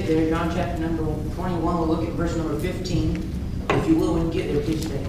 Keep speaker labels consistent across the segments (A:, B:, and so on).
A: get there, John chapter number 21, we'll look at verse number 15. If you will, when you get there, please stay.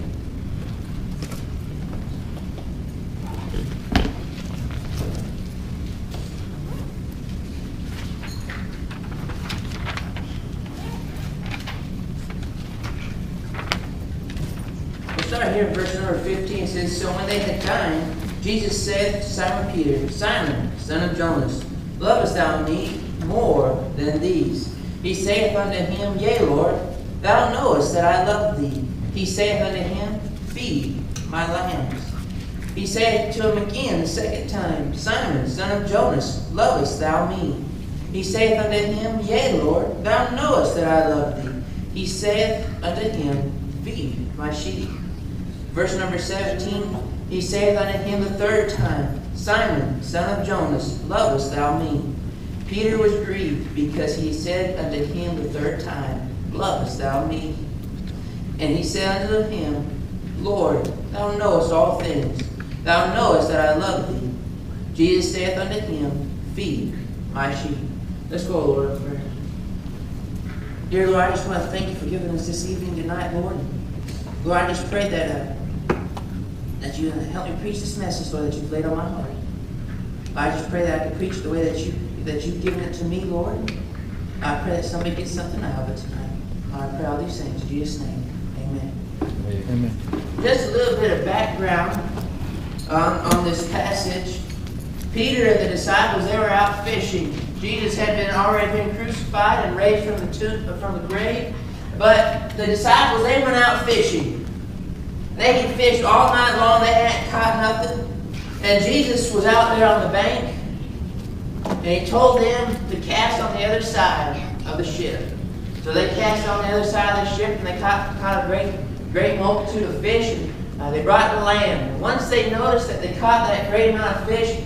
A: We'll start here in verse number 15. It says, So when they had dined, Jesus said to Simon Peter, Simon, son of Jonas, lovest thou me more than these? He saith unto him, Yea, Lord, thou knowest that I love thee. He saith unto him, Feed my lambs. He saith to him again the second time, Simon, son of Jonas, lovest thou me? He saith unto him, Yea, Lord, thou knowest that I love thee. He saith unto him, Feed my sheep. Verse number 17, He saith unto him the third time, Simon, son of Jonas, lovest thou me? Peter was grieved because he said unto him the third time, Lovest thou me? And he said unto him, Lord, thou knowest all things. Thou knowest that I love thee. Jesus saith unto him, Feed my sheep. Let's go, Lord, in prayer. Dear Lord, I just want to thank you for giving us this evening tonight, Lord. Lord, I just pray that you help me preach this message, Lord, that you've laid on my heart. I just pray that I can preach the way that you've given it to me, Lord. I pray that somebody gets something out of it tonight. I pray all these things in Jesus' name. Amen.
B: Amen.
A: Just a little bit of background on this passage. Peter and the disciples, they were out fishing. Jesus had already been crucified and raised from the grave. But the disciples, they went out fishing. They had fished all night long. They hadn't caught nothing. And Jesus was out there on the bank. And he told them to cast on the other side of the ship. So they cast on the other side of the ship, and they caught a great multitude of fish. And they brought to land. And once they noticed that they caught that great amount of fish,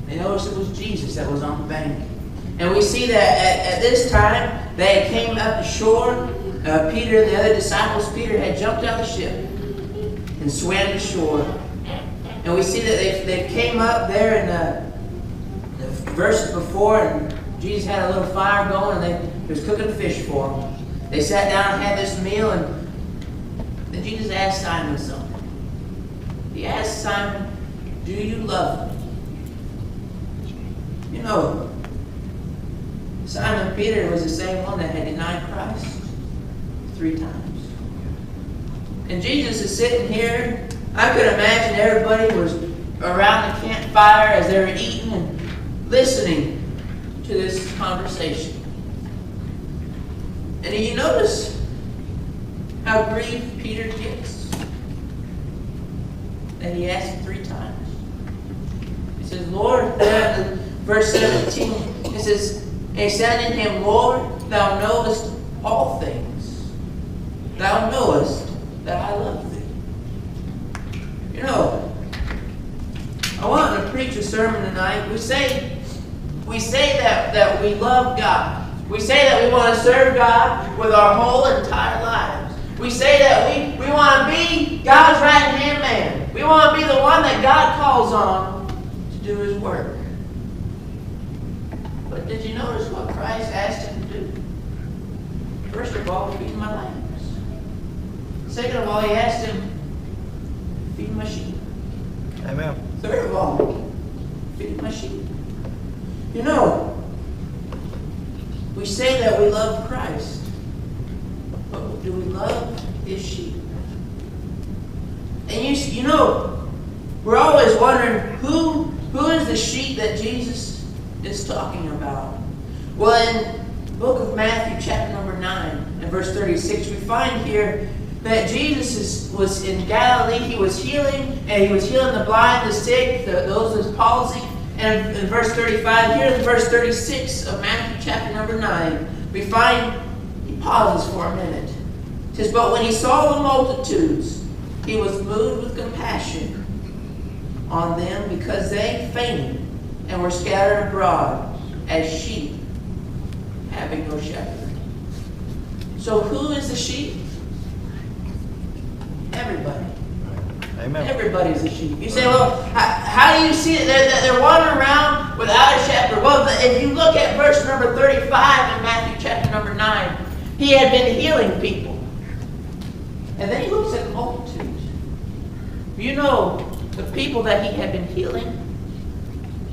A: they noticed it was Jesus that was on the bank. And we see that at this time, they came up to shore. Peter and the other disciples, Peter had jumped out of the ship and swam to shore. And we see that they came up there in the verses before, and Jesus had a little fire going, and he was cooking fish for them. They sat down and had this meal, and then Jesus asked Simon something. He asked Simon, Do you love me? You know, Simon Peter was the same one that had denied Christ 3 times. And Jesus is sitting here. I could imagine everybody was around the campfire as they were eating and listening to this conversation. And do you notice how grieved Peter gets? And he asked him 3 times. He says, Lord, verse 17, it says, and he said unto him, Lord, thou knowest all things. Thou knowest that I love thee. You know, I want to preach a sermon tonight. We say that we love God. We say that we want to serve God with our whole entire lives. We say that we want to be God's right-hand man. We want to be the one that God calls on to do His work. But did you notice what Christ asked him to do? First of all, feed my lambs. Second of all, he asked him, feed my sheep.
B: Amen.
A: Third of all, feed my sheep. You know, we say that we love Christ, but do we love His sheep? And you know, we're always wondering who is the sheep that Jesus is talking about. Well, in the book of Matthew, chapter number 9, and verse 36, we find here that Jesus was in Galilee. He was healing, and He was healing the blind, the sick, those with palsy. And in verse 35, here in verse 36 of Matthew chapter number 9, we find He pauses for a minute. It says, But when He saw the multitudes, He was moved with compassion on them, because they fainted and were scattered abroad as sheep having no shepherd. So who is the sheep? Everybody.
B: Amen.
A: Everybody's a sheep. You say, well, how do you see it? They're wandering around without a shepherd. Well, if you look at verse number 35 in Matthew chapter number 9, he had been healing people. And then he looks at the multitudes. You know, the people that he had been healing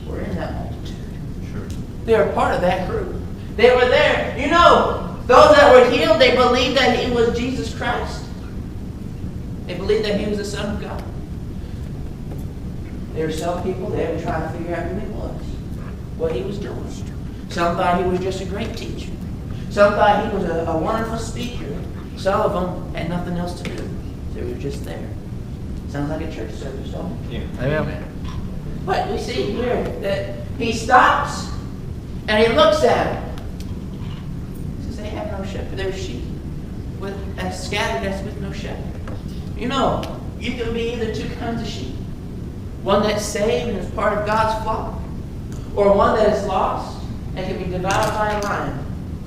A: were in that multitude.
B: Sure.
A: They were part of that group. They were there. You know, those that were healed, they believed that he was Jesus Christ. They believed that he was the Son of God. There were some people there trying to figure out who he was, what he was doing. Some thought he was just a great teacher. Some thought he was a wonderful speaker. Some of them had nothing else to do. They were just there. Sounds like a church service, don't it?
B: Yeah. Amen.
A: But we see here that he stops and he looks at them. He says, they have no shepherd. They're sheep as scattered as with no shepherd. You know, you can be either two kinds of sheep. One that's saved and is part of God's flock, or one that is lost and can be devoured by a lion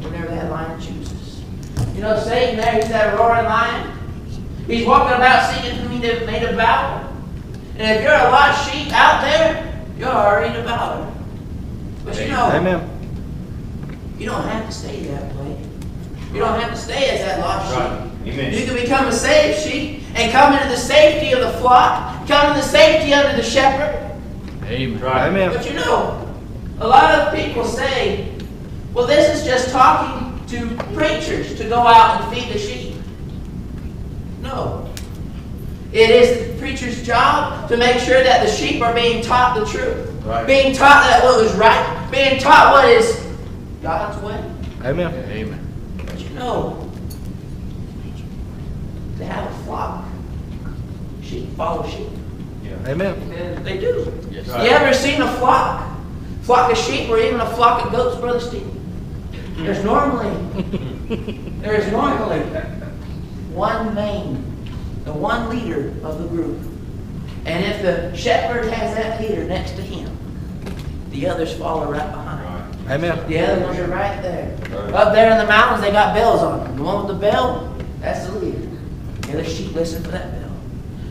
A: whenever that lion chooses. You know, Satan there, he's that roaring lion. He's walking about seeking whom he may devour. And if you're a lost sheep out there, you're already devoured. But you know,
B: Amen.
A: you don't have to stay that way. You don't have to stay as that lost
C: Right.
A: sheep.
C: Amen.
A: You can become a saved sheep and come into the safety of the flock, come into the safety under the shepherd.
D: Amen.
C: Right.
B: Amen.
A: But you know, a lot of people say, well, this is just talking to preachers to go out and feed the sheep. No. It is the preacher's job to make sure that the sheep are being taught the truth.
C: Right.
A: Being taught that what is right. Being taught what is God's way.
B: Amen.
D: Amen.
A: But you know, they have a flock. Sheep follow sheep.
C: Yeah.
B: Amen.
A: And they do.
D: Yes.
C: Right.
A: You ever seen a flock? Flock of sheep or even a flock of goats, Brother Steve? There's normally one the one leader of the group. And if the shepherd has that leader next to him, the others follow right behind.
C: Right.
B: Amen.
A: The other ones are right there.
C: Right.
A: Up there in the mountains, they got bells on them. The one with the bell, that's the leader. The other sheep listen for that bell.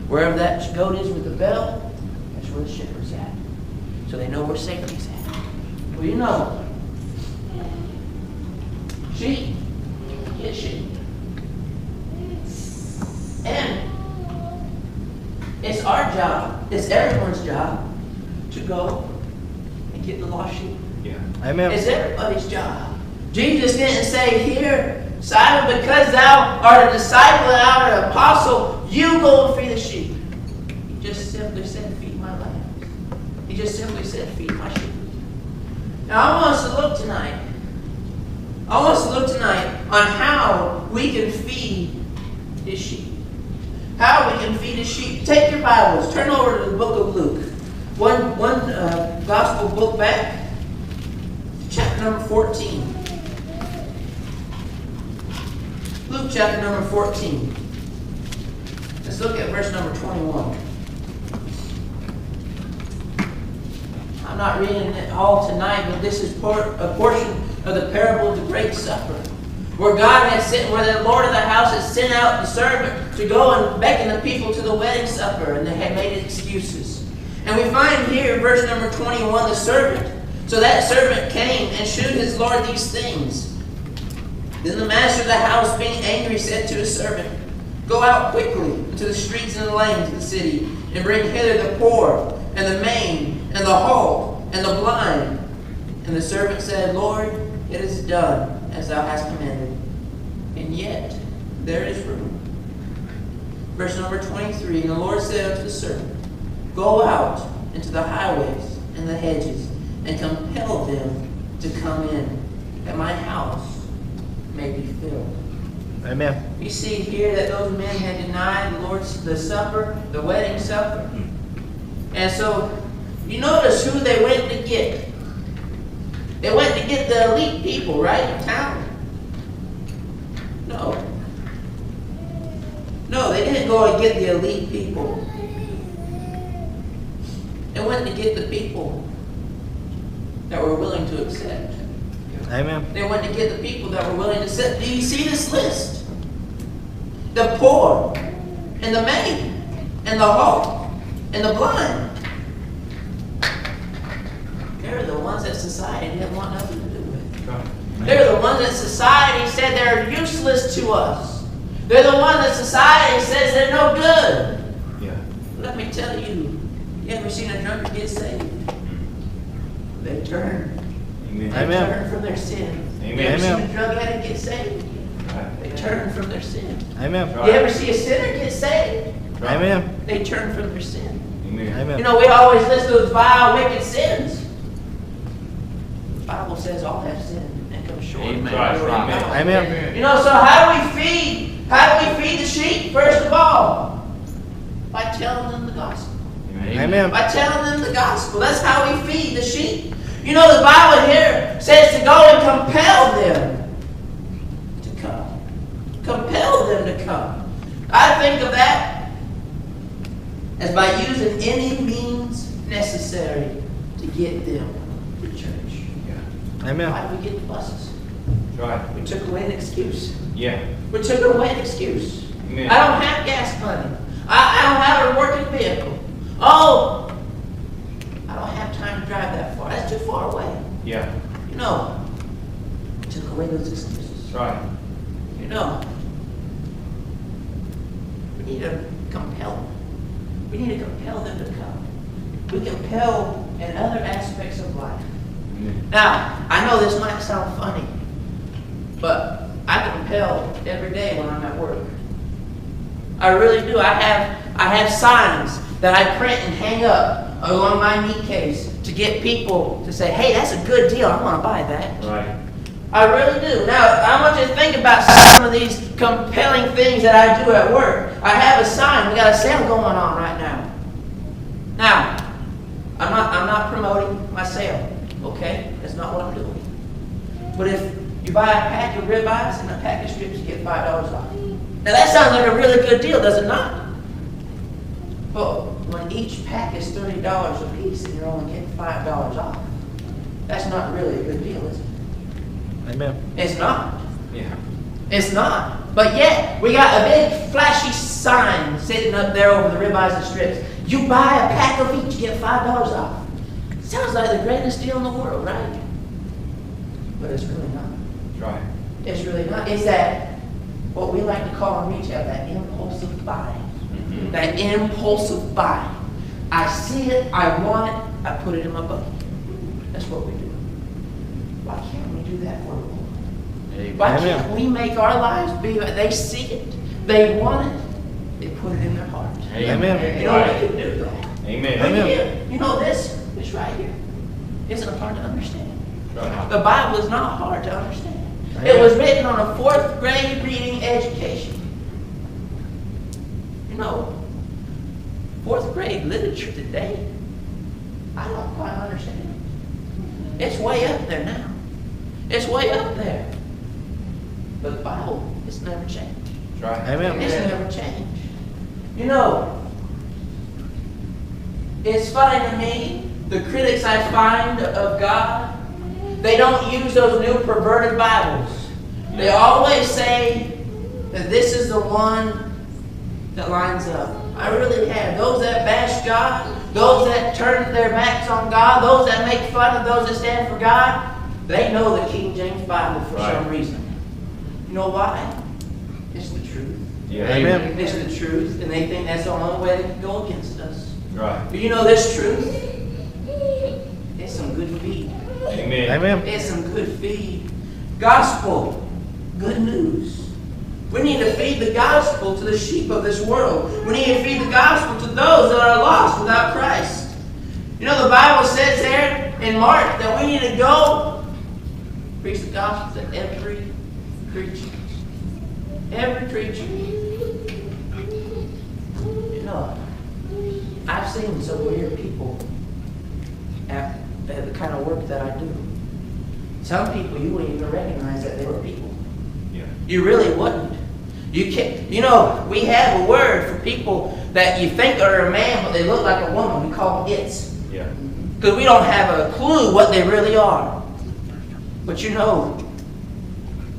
A: Wherever that goat is with the bell, that's where the shepherd's at. So they know where safety's at. Well, you know, sheep get sheep. And it's our job, it's everyone's job to go and get the lost sheep.
C: Yeah.
B: Amen.
A: It's everybody's job. Jesus didn't say, here, Simon, because thou art a disciple and thou art an apostle, you go and feed the sheep. He just simply said, feed my lambs. He just simply said, feed my sheep. Now I want us to look tonight. I want us to look tonight on how we can feed his sheep. How we can feed his sheep. Take your Bibles. Turn over to the book of Luke. One gospel book back. Chapter number 14. Luke chapter number 14. Let's look at verse number 21. I'm not reading it all tonight, but this is a portion of the parable of the Great Supper, where God had sent, where the Lord of the house had sent out the servant to go and beckon the people to the wedding supper, and they had made excuses. And we find here in verse number 21, the servant. So that servant came and shewed his Lord these things. Then the master of the house, being angry, said to his servant, go out quickly into the streets and the lanes of the city, and bring hither the poor, and the maimed, and the halt, and the blind. And the servant said, Lord, it is done as thou hast commanded, and yet there is room. Verse number 23, and the Lord said unto the servant, go out into the highways and the hedges, and compel them to come in, that my house may be filled.
B: Amen.
A: You see here that those men had denied the supper, the wedding supper. And so, you notice who they went to get. They went to get the elite people, right, in town. No. No, they didn't go and get the elite people. They went to get the people that were willing to accept.
B: Amen.
A: They went to get the people that were willing to accept. Do you see this list? The poor and the maimed and the halt and the blind. They're the ones that society didn't want nothing to do with.
C: Right.
A: They're the ones that society said they're useless to us. They're the ones that society says they're no good.
C: Yeah.
A: Let me tell you, you ever seen a drunkard get saved? They turn.
C: Amen.
A: They
B: Amen.
A: turn from their sin.
C: Amen.
A: You ever seen
B: Amen.
A: a drug addict get saved?
C: Right.
A: They turn from their sin.
B: Amen.
C: Right.
A: You ever see a sinner get saved?
B: Amen.
A: They turn from their sin.
C: Amen.
B: Amen.
A: You know, we always list those vile, wicked sins. The Bible says all have sinned and come short.
C: Amen.
A: of the glory of
C: Right.
A: God.
B: Amen.
A: You know, so how do we feed? How do we feed the sheep? First of all, by telling them the gospel.
B: Amen.
A: By telling them the gospel. That's how we feed the sheep. You know, the Bible here says to go and compel them to come. Compel them to come. I think of that as by using any means necessary to get them to church.
B: Amen.
A: Why did we get the buses?
C: Right.
A: We took away an excuse.
C: Yeah.
A: We took away an excuse.
C: Amen.
A: I don't have gas money. I don't have a working vehicle. Oh, I don't have time to drive that far. That's too far away.
C: Yeah.
A: You know, we took away those excuses.
C: Right.
A: You know, we need to compel them. We need to compel them to come. We compel in other aspects of life.
C: Amen.
A: Now, I know this might sound funny, but I compel every day when I'm at work. I really do. I have signs that I print and hang up along my meat case to get people to say, hey, that's a good deal. I want to buy that.
C: Right.
A: I really do. Now, I want you to think about some of these compelling things that I do at work. I have a sign. We got a sale going on right now. Now, I'm not promoting my sale. Okay? That's not what I'm doing. But if you buy a pack of ribeyes and a pack of strips, you get $5 off. Now that sounds like a really good deal, does it not? But when each pack is $30 a piece and you're only getting $5 off, that's not really a good deal, is it?
B: Amen.
A: It's not.
C: Yeah.
A: It's not. But yet, we got a big flashy sign sitting up there over the ribeyes and strips. You buy a pack of each, you get $5 off. Sounds like the greatest deal in the world, right? But it's really not.
C: Right.
A: It's really not. It's that, what we like to call in retail, that impulsive buying.
C: Mm-hmm.
A: That impulsive buying. I see it, I want it, I put it in my bucket. That's what we do. Why can't we do that for the Lord? Why
B: Amen.
A: can't we make our lives be like they see it, they want it, they put it in their heart?
B: Amen.
A: You know, we can do that.
C: Amen.
B: Amen.
A: You know, this right here isn't hard to understand.
C: Right.
A: The Bible is not hard to understand.
B: Amen.
A: It was written on a 4th grade reading education. You know, 4th grade literature today, I don't quite understand. It's way up there now. It's way up there. But the Bible, it's never changed.
C: Right.
B: Amen.
A: It's never changed. You know, it's funny to me, the critics I find of God, they don't use those new perverted Bibles. They always say that this is the one that lines up. I really have. Those that bash God, those that turn their backs on God, those that make fun of those that stand for God, they know the King James Bible for some reason. You know why? It's the truth.
C: Yeah.
B: Amen.
A: It's the truth, and they think that's the only way they can go against us.
C: Right.
A: But you know this truth? It's some good feed.
C: Amen.
B: Amen.
A: It's some good feed. Gospel, good news. We need to feed the gospel to the sheep of this world. We need to feed the gospel to those that are lost without Christ. You know, the Bible says there in Mark that we need to go preach the gospel to every creature. Every creature. You know, I've seen some weird people at the kind of work that I do. Some people you wouldn't even recognize that they were people.
C: Yeah.
A: You really wouldn't. You can't. You know, we have a word for people that you think are a man, but they look like a woman. We call them its.
C: Yeah.
A: Because we don't have a clue what they really are. But you know,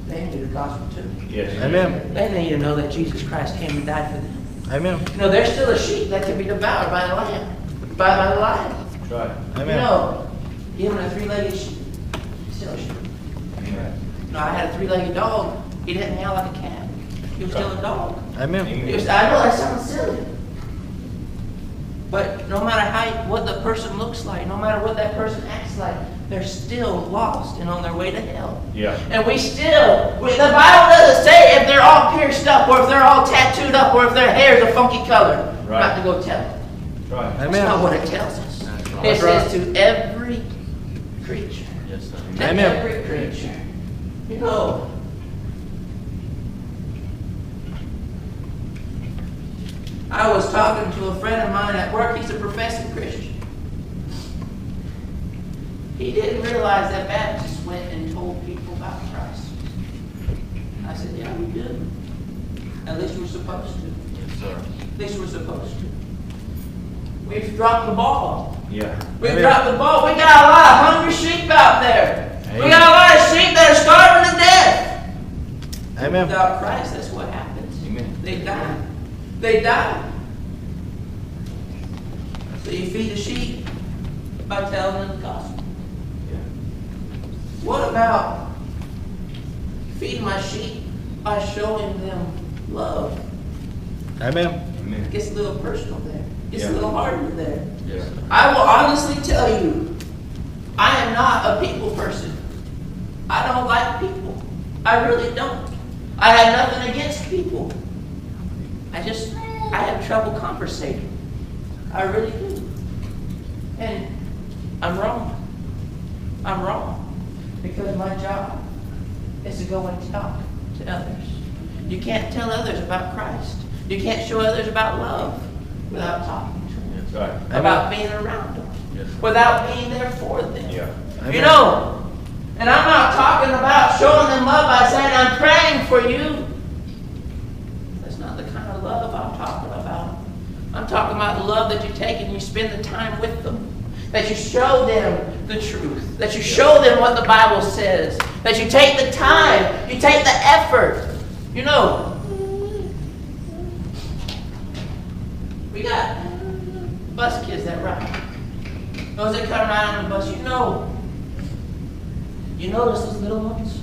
A: they need the gospel too.
C: Yes.
B: Amen.
A: They need to know that Jesus Christ came and died for them.
B: Amen.
A: You know, there's still a sheep that can be devoured by the lion. By the lion.
C: That's right.
A: You
B: Amen.
A: know, even a three-legged sheep, still a sheep.
C: Amen.
A: You know, I had a three-legged dog. He didn't meow like a cat. He was still a dog.
B: Amen.
A: I know that sounds silly. But no matter what the person looks like, no matter what that person acts like, they're still lost and on their way to hell.
C: Yeah.
A: And the Bible doesn't say if they're all pierced up or if they're all tattooed up or if their hair is a funky color.
C: Right.
A: Not to go tell them.
C: That's right.
A: That's
B: Amen.
A: not what it tells us.
C: That's right.
A: It says to every creature.
C: Yes, sir.
A: To
B: Amen.
A: every creature. You know, I was talking to a friend of mine at work. He's a professing Christian. He didn't realize that Baptists went and told people about Christ. I said, yeah, we do. At least we're supposed to.
C: Yes, sir.
A: At least we're supposed to. We've dropped the ball.
C: Yeah.
A: We've
B: Amen.
A: dropped the ball. We got a lot of hungry sheep out there. We
B: Amen.
A: got a lot of sheep that are starving to death.
B: Amen.
A: Without Christ, that's what happens.
C: Amen.
A: They die. They die. So you feed the sheep by telling them the gospel.
C: Yeah.
A: What about feeding my sheep by showing them love?
B: Amen.
A: It
C: Amen.
A: gets a little personal there. It gets
C: Yeah.
A: a little harder there.
C: Yes.
A: I will honestly tell you, I am not a people person. I don't like people. I really don't. I have nothing against people. I have trouble conversating. I really do. And I'm wrong. I'm wrong. Because my job is to go and talk to others. You can't tell others about Christ. You can't show others about love without talking to them.
C: That's right.
A: About being around them.
C: Yes.
A: Without being there for them.
C: Yeah.
B: Amen.
A: You know, and I'm not talking about showing them love by saying, I'm praying for you. That's not the kind of love I'm talking about. I'm talking about the love that you take and you spend the time with them. That you show them the truth. That you show them what the Bible says. That you take the time. You take the effort. You know, we got bus kids that ride. Those that come right on the bus, you notice those little ones?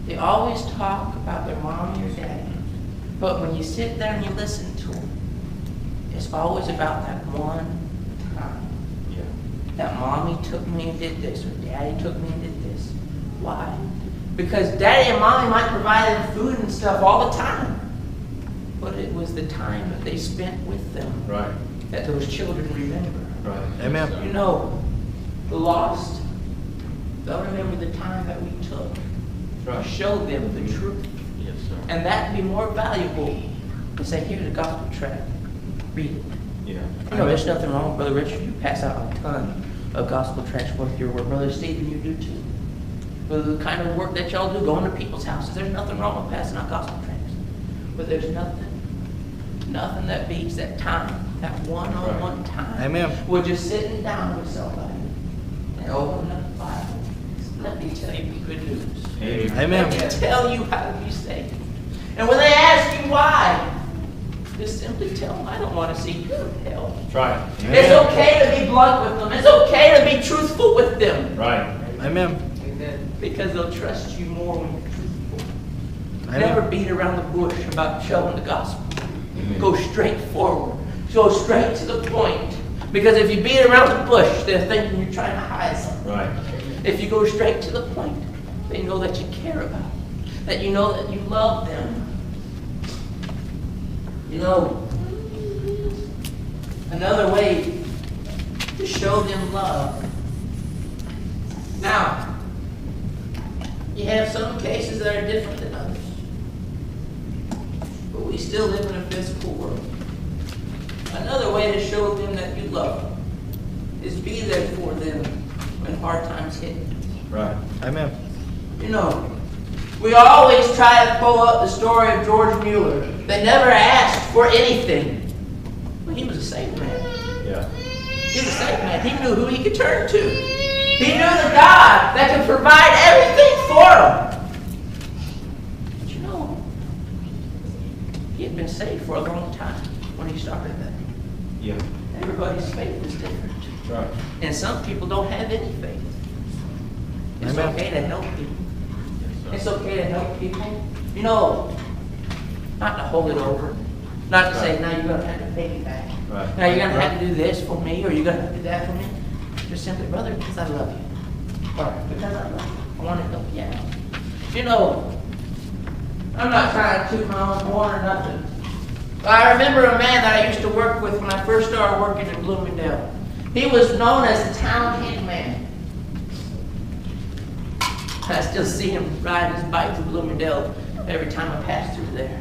A: They always talk about their mommy or daddy. But when you sit there and you listen to them, it's always about that one time.
C: Yeah.
A: That mommy took me and did this, or daddy took me and did this. Why? Because daddy and mommy might provide them food and stuff all the time. But it was the time that they spent with them
C: Right.
A: that those children remember.
C: Right.
B: Amen.
C: Yes, sir.
A: You know, the lost, they'll remember the time that we took to
C: Right.
A: show them the truth.
C: Yes, sir.
A: And that'd be more valuable to say, here's a gospel tract. Read it.
C: Yeah.
A: You know, there's nothing wrong with Brother Richard. You pass out a ton of gospel tracts with your work. Brother Stephen, you do too. For the kind of work that y'all do, going to people's houses, there's nothing wrong with passing out gospel tracts. But there's nothing that beats that time, that one-on-one time.
B: Amen.
A: We're just sitting down with somebody and opening up the Bible. Let me tell you the good news.
C: Amen.
A: Let me tell you how to be saved. And when they ask you why, just simply tell them, I don't want to see you in hell.
C: That's right.
A: It's okay to be blunt with them. It's okay to be truthful with them.
C: Right.
B: Amen.
A: Because they'll trust you more when you're truthful.
B: Amen.
A: Never beat around the bush about showing the gospel.
C: Amen.
A: Go straight forward. Go straight to the point. Because if you beat around the bush, they're thinking you're trying to hide something.
C: Right.
A: If you go straight to the point, they know that you care about them. That you know that you love them. You know, another way to show them love. Now, you have some cases that are different than others. But we still live in a physical world. Another way to show them that you love them is be there for them when hard times hit.
C: Right.
B: Amen.
A: You know, we always try to pull up the story of George Mueller. They never asked for anything. Well, he was a saved man.
C: Yeah.
A: He was a saved man. He knew who he could turn to. He knew the God that could provide everything for him. But you know, he had been saved for a long time when he started that.
C: Yeah.
A: Everybody's faith is different.
C: Right.
A: And some people don't have any faith. It's
B: Amen.
A: okay to help people.
C: Yes,
A: It's
C: sir.
A: okay to help people. You know, not to hold it over. Not to say, now you're going to have to pay me back.
C: Right.
A: Now you're going to have to do this for me, or you're going to have to do that for me. Just simply, brother, because I love you. Or because I love you. I want to help you out. You know, I'm not trying to toot my own horn or nothing. But I remember a man that I used to work with when I first started working in Bloomingdale. He was known as the town hitman. I still see him ride his bike through Bloomingdale every time I pass through there.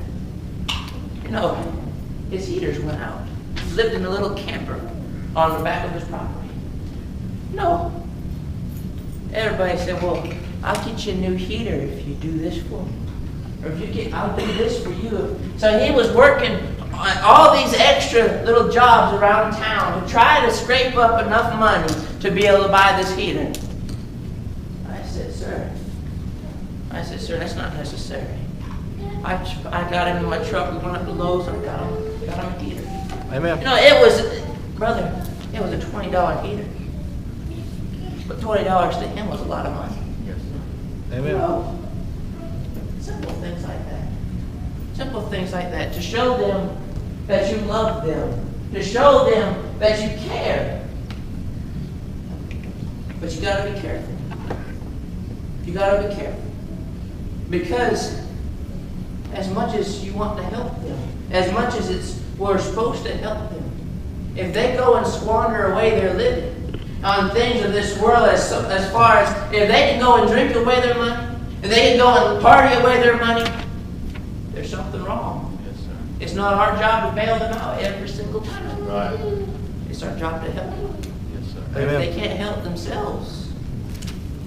A: You know, his heaters went out. He lived in a little camper on the back of his property. No. Everybody said, well, I'll get you a new heater if you do this for me. Or if you get, I'll do this for you. So he was working on all these extra little jobs around town to try to scrape up enough money to be able to buy this heater. I said, sir, that's not necessary. I got him in my truck, we went up to Lowe's, and I got him a heater.
B: Amen.
A: You know, it was, brother, it was a $20 heater. But $20 to him was a lot of money.
C: Yes, sir.
B: Amen.
A: You know, simple things like that. Simple things like that. To show them that you love them. To show them that you care. But you gotta be careful. You gotta be careful. Because as much as you want to help them, as much as we're supposed to help them, if they go and squander away their living on things of this world, as far as if they can go and drink away their money, if they can go and party away their money, there's something wrong.
C: Yes, sir.
A: It's not our job to bail them out every single time.
C: Right.
A: It's our job to help them.
C: Yes, sir.
A: But if
B: Amen.
A: they can't help themselves,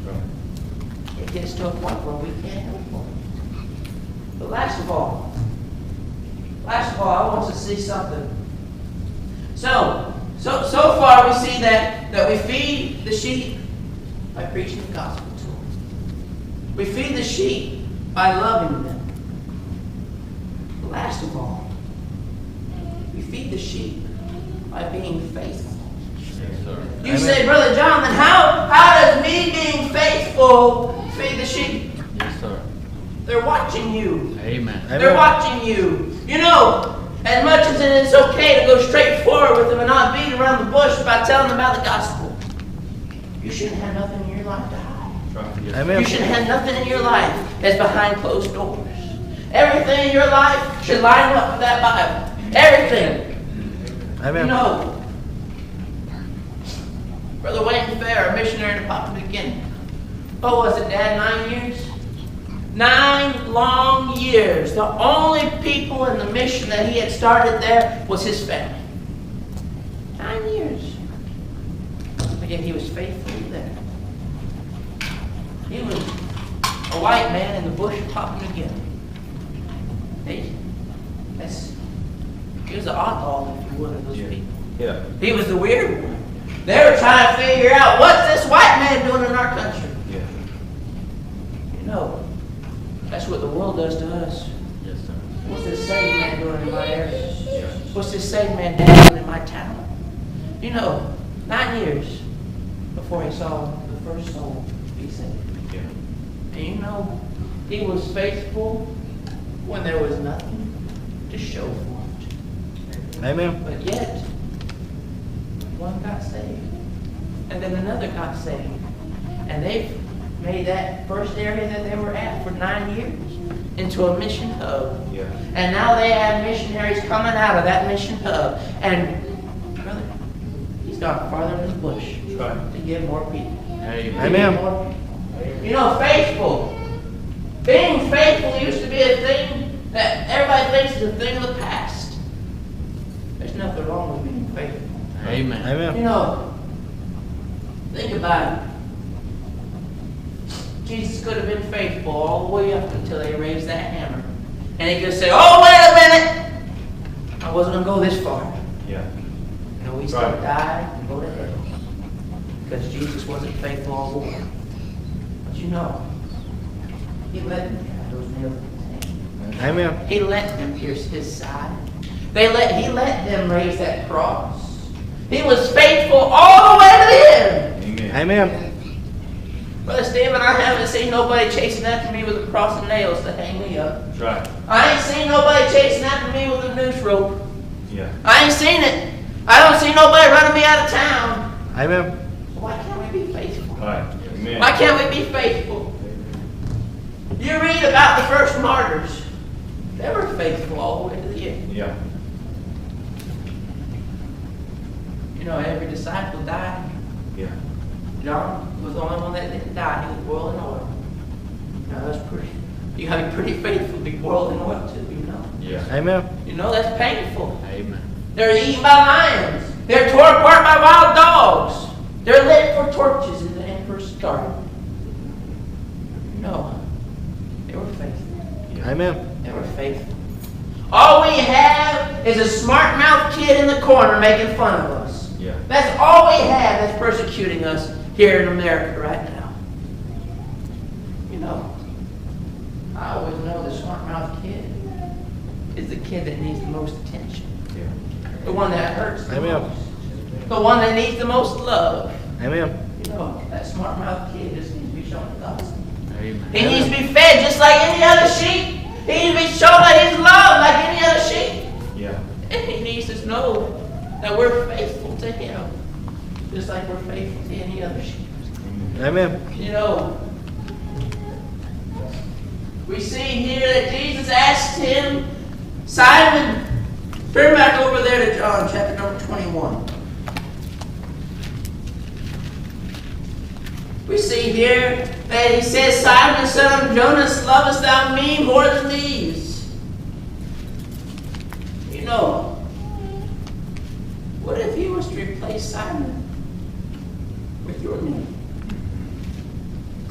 C: Right.
A: it gets to a point where we can't help them. But last of all, I want to see something. So far we see that we feed the sheep by preaching the gospel to them. We feed the sheep by loving them. But last of all, we feed the sheep by being faithful.
C: Yes, sir.
A: You
B: Amen.
A: say, Brother Jonathan, how does me being faithful feed the sheep?
C: Yes, sir.
A: They're watching you.
C: Amen.
B: Amen.
A: They're watching you. You know, as much as it is okay to go straight forward with them and not beat around the bush by telling them about the gospel, you shouldn't have nothing in your life to hide.
C: Right. Yes,
B: Amen.
A: You shouldn't have nothing in your life that's behind closed doors. Everything in your life should line up with that Bible. Everything.
B: Amen.
A: You know, Brother Wayne Fair, a missionary in Papua New Guinea. What was it, Dad? 9 years? 9 long years. The only people in the mission that he had started there was his family. 9 years. But yet he was faithful there. He was a white man in the bush of Papua New Guinea. He was the oddball, if you would, of those
C: Yeah.
A: people.
C: Yeah.
A: He was the weird one. They were trying to figure out, what's this white man doing in our country?
C: Yeah.
A: You know, that's what the world does to us.
C: Yes, sir.
A: What's this saved man doing in my area?
C: Yeah.
A: What's this saved man doing in my town? You know, 9 years before he saw the first soul be saved.
C: Yeah.
A: And you know, he was faithful when there was nothing to show for it.
B: Amen.
A: But yet, one got saved. And then another got saved. And they've made that first area that they were at for 9 years into a mission hub.
C: Yeah.
A: And now they have missionaries coming out of that mission hub. And, brother, he's gone farther in the bush
C: Right.
A: to get more people.
C: Amen.
B: Amen.
A: More people. You know, faithful. Being faithful used to be a thing that everybody thinks is a thing of the past. There's nothing wrong with being faithful.
C: Amen.
A: You
B: Amen.
A: know, think about it. Jesus could have been faithful all the way up until they raised that hammer. And he could say, oh, wait a minute! I wasn't going to go this far.
C: Yeah.
A: No, he still
C: Right.
A: died and go to hell. Because Jesus wasn't faithful all the way. But you know, he let me have those nails in his hand.
B: Amen.
A: He let them pierce his side. He let them raise that cross. He was faithful all the way to the end.
C: Amen.
B: Amen.
A: Brother Stephen, I haven't seen nobody chasing after me with a cross and nails to hang me up.
C: That's right.
A: I ain't seen nobody chasing after me with a noose rope.
C: Yeah.
A: I ain't seen it. I don't see nobody running me out of town.
B: Amen.
A: Why can't we be faithful?
C: All right. Amen.
A: Why can't we be faithful? You read about the first martyrs. They were faithful all the way to the end.
C: Yeah.
A: You know, every disciple died.
C: Yeah.
A: John was the only one that didn't die. He was boiling oil. Now that's pretty. You gotta be pretty faithful to be boiling oil too, you know.
C: Yeah.
B: Amen.
A: You know, that's painful.
C: Amen.
A: They're eaten by lions. They're torn apart by wild dogs. They're lit for torches in the emperor's garden. No, they were faithful.
C: Yeah.
B: Amen.
A: They were faithful. All we have is a smart-mouthed kid in the corner making fun of us.
C: Yeah.
A: That's all we have that's persecuting us here in America right now. You know, I always know the smart-mouthed kid is the kid that needs the most attention.
C: Yeah.
A: The one that hurts the
B: Amen.
A: most. The one that needs the most love.
B: Amen.
A: You know, that smart-mouthed kid just needs to be shown the gospel.
C: Amen.
A: He needs to be fed just like any other sheep. He needs to be shown that he's loved like any other sheep.
C: Yeah.
A: And he needs to know that we're faithful to him, just like we're faithful to any other sheep.
B: Amen.
A: You know, we see here that Jesus asked him, Simon, turn back over there to John chapter number 21. We see here that he says, Simon, son of Jonas, lovest thou me more than these? You know, what if he was to replace Simon with your name?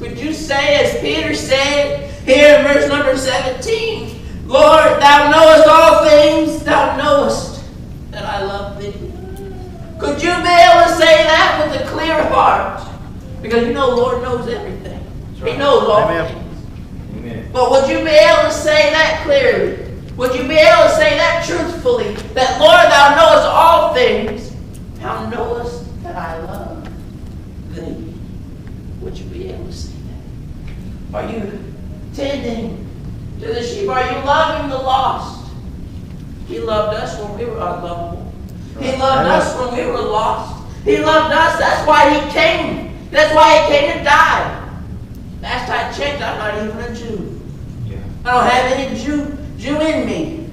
A: Could you say, as Peter said here in verse number 17, Lord, thou knowest all things, thou knowest that I love thee. Could you be able to say that with a clear heart? Because you know the Lord knows everything.
C: Right.
A: He knows all
B: Amen.
A: things.
C: Amen.
A: But would you be able to say that clearly? Would you be able to say that truthfully? That, Lord, thou knowest all things. Thou knowest that I love thee. Would you be able to say that? Are you tending to the sheep? Are you loving the lost? He loved us when we were unlovable. He loved us when we were lost. He loved us. That's why he came. That's why he came to die. Last I checked, I'm not even a Jew.
C: Yeah.
A: I don't have any Jew in me.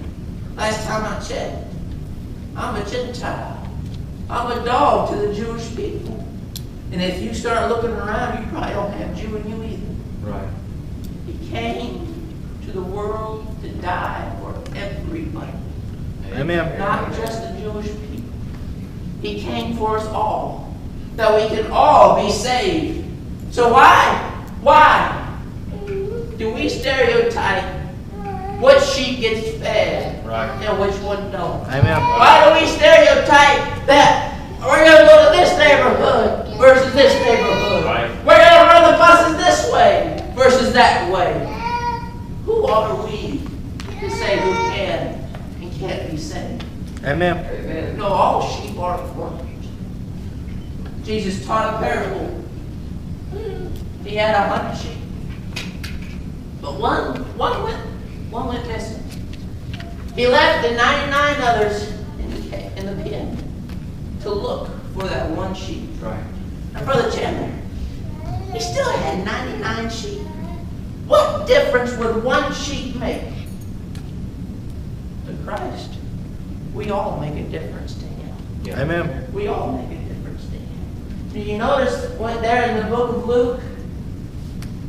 A: Last time I checked. I'm a Gentile. I'm a dog to the Jewish people. And if you start looking around, you probably don't have Jew in you either.
C: Right.
A: He came to the world to die for everybody.
B: Amen.
A: Not just the Jewish people. He came for us all. That we can all be saved. So why do we stereotype what sheep gets fed
C: Right.
A: and which one don't?
B: Amen.
A: Why do we stereotype that we're going to go to this neighborhood versus this neighborhood?
C: Right.
A: We're going to run the buses this way versus that way. Who are we to say who can and can't be saved?
B: Amen.
A: No, all sheep are important. Jesus taught a parable. He had 100 sheep. But one went missing. He left the 99 others in the pen to look for that one sheep.
C: Right.
A: And Brother Chandler, he still had 99 sheep. What difference would one sheep make? To Christ, we all make a difference to him.
C: Yeah.
B: Amen.
A: We all make a difference to him. Do you notice when there in the book of Luke,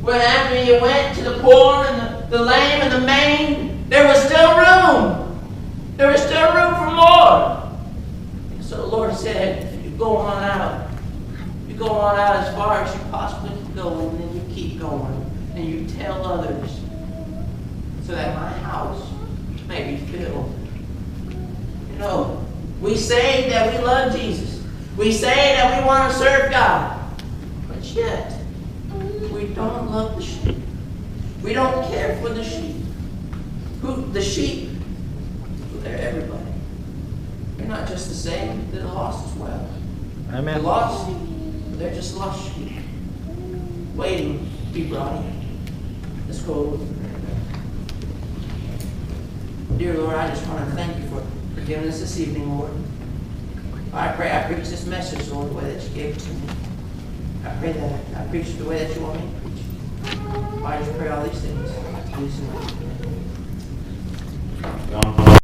A: when after he went to the poor and the lame and the maimed, there was still room. There was still room for more. And so the Lord said, you go on out. You go on out as far as you possibly can go, and then you keep going. And you tell others so that my house may be filled. You know, we say that we love Jesus. We say that we want to serve God. But yet, we don't love the sheep. We don't care for the sheep. The sheep, they're everybody. They're not just the saved, they're the lost as well. The
B: Amen.
A: lost, they're just lost sheep, waiting to be brought in. Let's go. Dear Lord, I just want to thank you for giving us this evening, Lord. I pray I preach this message, Lord, the way that you gave it to me. I pray that I preach it the way that you want me to preach it. I just pray all these things. In Jesus' name.
C: John